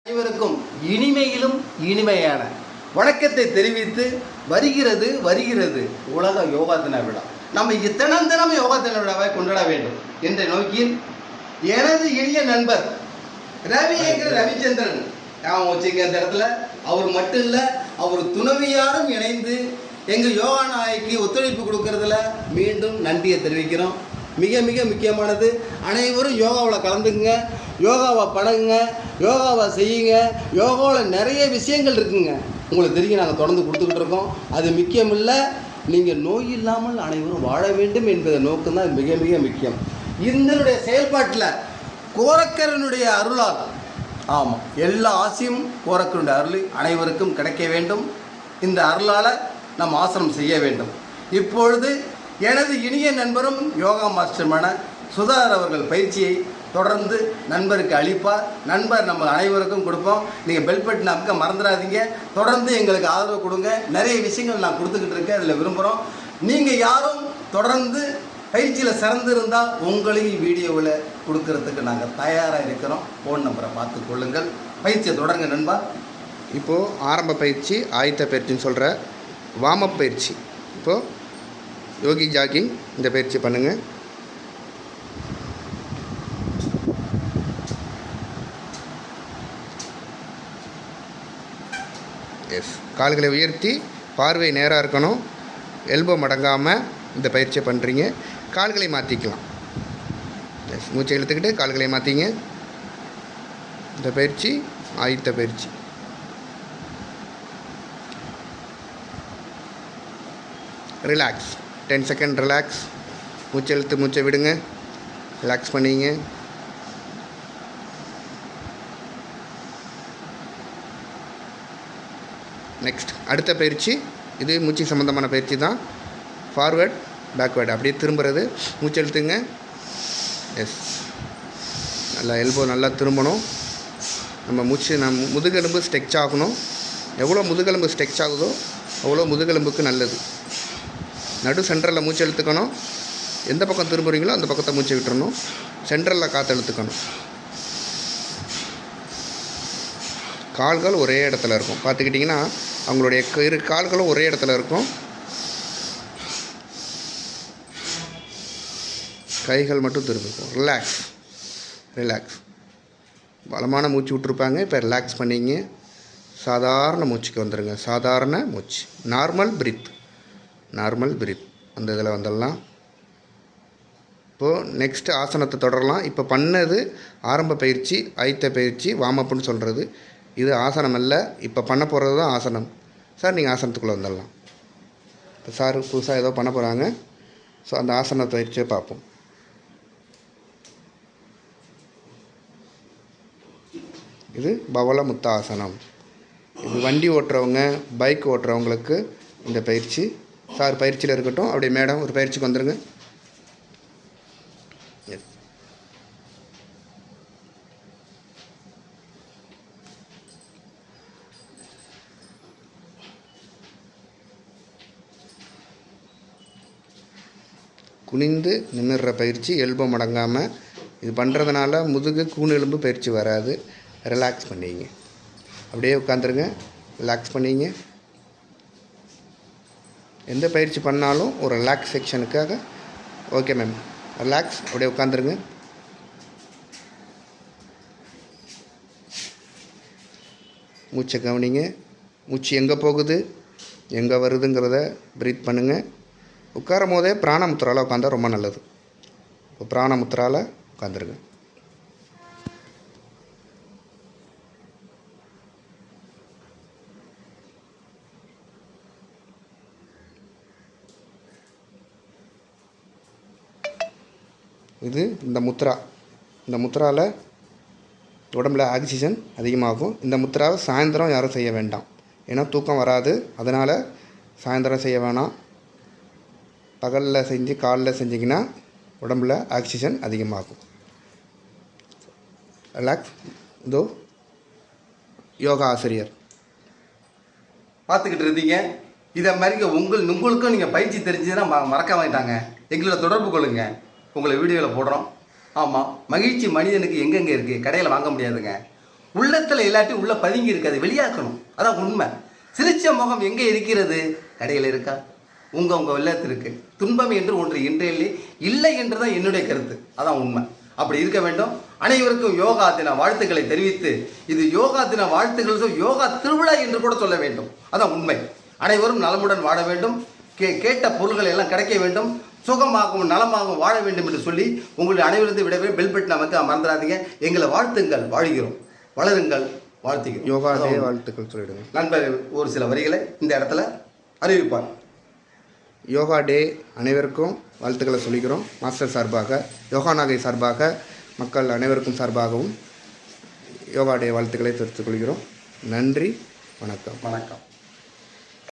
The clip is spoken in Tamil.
அனைவருக்கும் இனிமையிலும் இனிமையான வணக்கத்தை தெரிவித்து வருகிறது உலக யோகா தின விழா. நம்ம தினம் யோகா தின விழாவை கொண்டாட வேண்டும் என்ற நோக்கில் எனது இனிய நண்பர் ரவிச்சந்திரன் வச்சுங்க இந்த இடத்துல அவர் மட்டும் இல்லை, அவர் துணைவியாரும் இணைந்து எங்கள் யோகா நாய்க்கு ஒத்துழைப்பு கொடுக்கறதுல மீண்டும் நன்றியை தெரிவிக்கிறோம். மிக மிக முக்கியமானது, அனைவரும் யோகாவில் கலந்துக்குங்க, யோகாவை பழகுங்க, யோகாவை செய்யுங்க. யோகாவில் நிறைய விஷயங்கள் இருக்குங்க, உங்களுக்கு தெரியும். நாங்கள் தொடர்ந்து கொடுத்துக்கிட்டு இருக்கோம். அது முக்கியமில்லை, நீங்கள் நோய் இல்லாமல் அனைவரும் வாழ வேண்டும் என்பதை நோக்கம்தான் மிக மிக முக்கியம். இதனுடைய செயல்பாட்டில் கோரக்கரனுடைய அருளால், ஆமாம், எல்லா ஆசையும் கோரக்கரனுடைய அருள் அனைவருக்கும் கிடைக்க வேண்டும். இந்த அருளால் நாம் ஆசனம் செய்ய வேண்டும். இப்பொழுது எனது இனிய நண்பரும் யோகா மாஸ்டருமான சுதாகர் அவர்கள் பயிற்சியை தொடர்ந்து நண்பருக்கு அளிப்பார். நண்பர் நம்ம அனைவருக்கும் கொடுப்போம். நீங்கள் பெல் பட்டன் அமுக்க மறந்துடாதீங்க. தொடர்ந்து எங்களுக்கு ஆதரவு கொடுங்க. நிறைய விஷயங்கள் நான் கொடுத்துக்கிட்டு இருக்கேன், அதில் விரும்புகிறோம். நீங்கள் யாரும் தொடர்ந்து பயிற்சியில் சிறந்து இருந்தால் உங்களையும் வீடியோவில் கொடுக்கறதுக்கு நாங்கள் தயாராக இருக்கிறோம். ஃபோன் நம்பரை பார்த்து கொள்ளுங்கள். பயிற்சியை தொடருங்க நண்பா. இப்போது ஆரம்ப பயிற்சி, ஆயத்த பயிற்சின்னு சொல்கிற வார்மப் பயிற்சி. இப்போது யோகி ஜாகிங் இந்த பயிற்சி பண்ணுங்கள். கால்களை உயர்த்தி பார்வை நேராக இருக்கணும். எல்போ மடங்காமல் இந்த பயிற்சியை பண்ணுறீங்க. கால்களை மாற்றிக்கலாம். மூச்சை இழுத்துக்கிட்டு கால்களை மாற்றிங்க. இந்த பயிற்சி ஆயத்த பயிற்சி. Relax, 10 second relax. மூச்சை இழுத்து மூச்சை விடுங்க, ரிலாக்ஸ் பண்ணிங்க. நெக்ஸ்ட் அடுத்த பயிற்சி, இது மூச்சு சம்மந்தமான பயிற்சி தான். ஃபார்வேர்ட் பேக்வேர்டு, அப்படியே திரும்புறது. மூச்சை இழுத்துங்க. எஸ், நல்லா எல்போ நல்லா திரும்பணும். நம்ம முதுகெலும்பு ஸ்ட்ரெச் ஆகணும். எவ்வளோ முதுகெலும்பு ஸ்ட்ரெச் ஆகுதோ அவ்வளோ முதுகெலும்புக்கு நல்லது. நடு சென்ட்ரலில் மூச்சு இழுத்துக்கணும். எந்த பக்கம் திரும்புகிறீங்களோ அந்த பக்கத்தை மூச்சை விட்டுறணும். சென்ட்ரலில் காற்று இழுத்துக்கணும். கால்கள் ஒரே இடத்துல இருக்கும். பார்த்துக்கிட்டிங்கன்னா அவங்களுடைய இரு கால்களும் ஒரே இடத்துல இருக்கும். கைகள் மட்டும் திரும்பிக்கும். Relax relax. பலமான மூச்சு விட்டுருப்பாங்க. இப்போ ரிலாக்ஸ் பண்ணிங்க. சாதாரண மூச்சுக்கு வந்துடுங்க. சாதாரண மூச்சு, நார்மல் பிரீத். அந்த இதில் வந்துடலாம். இப்போது நெக்ஸ்ட்டு ஆசனத்தை தொடரலாம். இப்போ பண்ணது ஆரம்ப பயிற்சி, ஆயத்த பயிற்சி, வார்மப்புன்னு சொல்கிறது. இது ஆசனம் அல்ல. இப்போ பண்ண போகிறது தான் ஆசனம். சார் நீங்கள் ஆசனத்துக்குள்ளே வந்துடலாம். இப்போ சார் புதுசாக ஏதோ பண்ண போகிறாங்க. ஸோ அந்த ஆசன பயிற்சியை பார்ப்போம். இது பவள முத்த ஆசனம். இது வண்டி ஓட்டுறவங்க, பைக் ஓட்டுறவங்களுக்கு இந்த பயிற்சி. சார் பயிற்சியில் இருக்கட்டும். அப்படியே மேடம் ஒரு பயிற்சிக்கு வந்துடுங்க. குனிந்து நிமிர்ற பயிற்சி, எல்போ மடங்காமல். இது பண்ணுறதுனால முதுகு கூணெலும்பு பயிற்சி வராது. ரிலாக்ஸ் பண்ணிங்க. அப்படியே உட்காந்துருங்க, ரிலாக்ஸ் பண்ணிங்க. எந்த பயிற்சி பண்ணாலும் ஒரு ரிலாக்ஸ் செக்ஷனுக்காக. Okay ma'am, relax. அப்படியே உட்காந்துருங்க. மூச்சை கவனிங்க. மூச்சு எங்கே போகுது, எங்கே வருதுங்கிறத ப்ரீத் பண்ணுங்கள். உட்காரும் போதே பிராணமுத்திரால் உட்காந்தா ரொம்ப நல்லது. இப்போ பிராணமுத்திரால் உட்காந்துருங்க. இது இந்த முத்ராவில் உடம்புல ஆக்சிஜன் அதிகமாகும். இந்த முத்ராவை சாயந்தரம் யாரும் செய்ய வேண்டாம், ஏன்னா தூக்கம் வராது. அதனால் சாயந்தரம் செய்ய வேணாம். பகலில் செஞ்சு காலையில் செஞ்சிங்கன்னா உடம்புல ஆக்சிஜன் அதிகமாகும். ரிலாக்ஸ். இதோ யோகா ஆசிரியர் பார்த்துக்கிட்டு இருந்தீங்க. இதை மாதிரி உங்களுக்கும் நீங்கள் பயிற்சி தெரிஞ்சதுன்னா மறக்க வேண்டாங்க, எங்களோட தொடர்பு கொள்ளுங்கள். உங்களை வீடியோவில் போடுறோம். ஆமாம், மகிழ்ச்சி மனிதனுக்கு எங்கெங்கே இருக்குது, கடையில் வாங்க முடியாதுங்க. உள்ளத்தில் எல்லாத்தையும் உள்ள பதுங்கி இருக்காது, வெளியாக்கணும். அதான் உண்மை. சிரிச்ச முகம் எங்கே இருக்கிறது? கடையில் இருக்கா? உங்கள் வெள்ளத்தில் இருக்கு. துன்பம் என்று ஒன்று இன்றையிலே இல்லை என்று தான் என்னுடைய கருத்து. அதான் உண்மை. அப்படி இருக்க வேண்டும். அனைவருக்கும் யோகா தின வாழ்த்துக்களை தெரிவித்து, இது யோகா தின வாழ்த்துக்கள் யோகா திருவிழா என்று கூட சொல்ல வேண்டும். அதான் உண்மை. அனைவரும் நலமுடன் வாழ வேண்டும். கேட்ட பொருள்கள் எல்லாம் கிடைக்க வேண்டும். சுகமாகவும் நலமாகவும் வாழ வேண்டும் என்று சொல்லி உங்களுடைய அனைவருந்து விடவே பெல் பட்டன் அமைக்க மறந்துடாதீங்க. எங்களை வாழ்த்துங்கள், வாழ்கிறோம். வளருங்கள், வாழ்த்துக்கிறோம். யோகா டே வாழ்த்துக்கள் சொல்லிடுங்க. நண்பர்கள் ஒரு சில வரிகளை இந்த இடத்துல அறிவிப்பார். யோகா டே அனைவருக்கும் வாழ்த்துக்களை சொல்லிக்கிறோம். மாஸ்டர் சார்பாக, யோகா நாகை சார்பாக, மக்கள் அனைவருக்கும் சார்பாகவும் யோகா டே வாழ்த்துக்களை தெரிவித்துக் கொள்கிறோம். நன்றி, வணக்கம். வணக்கம்.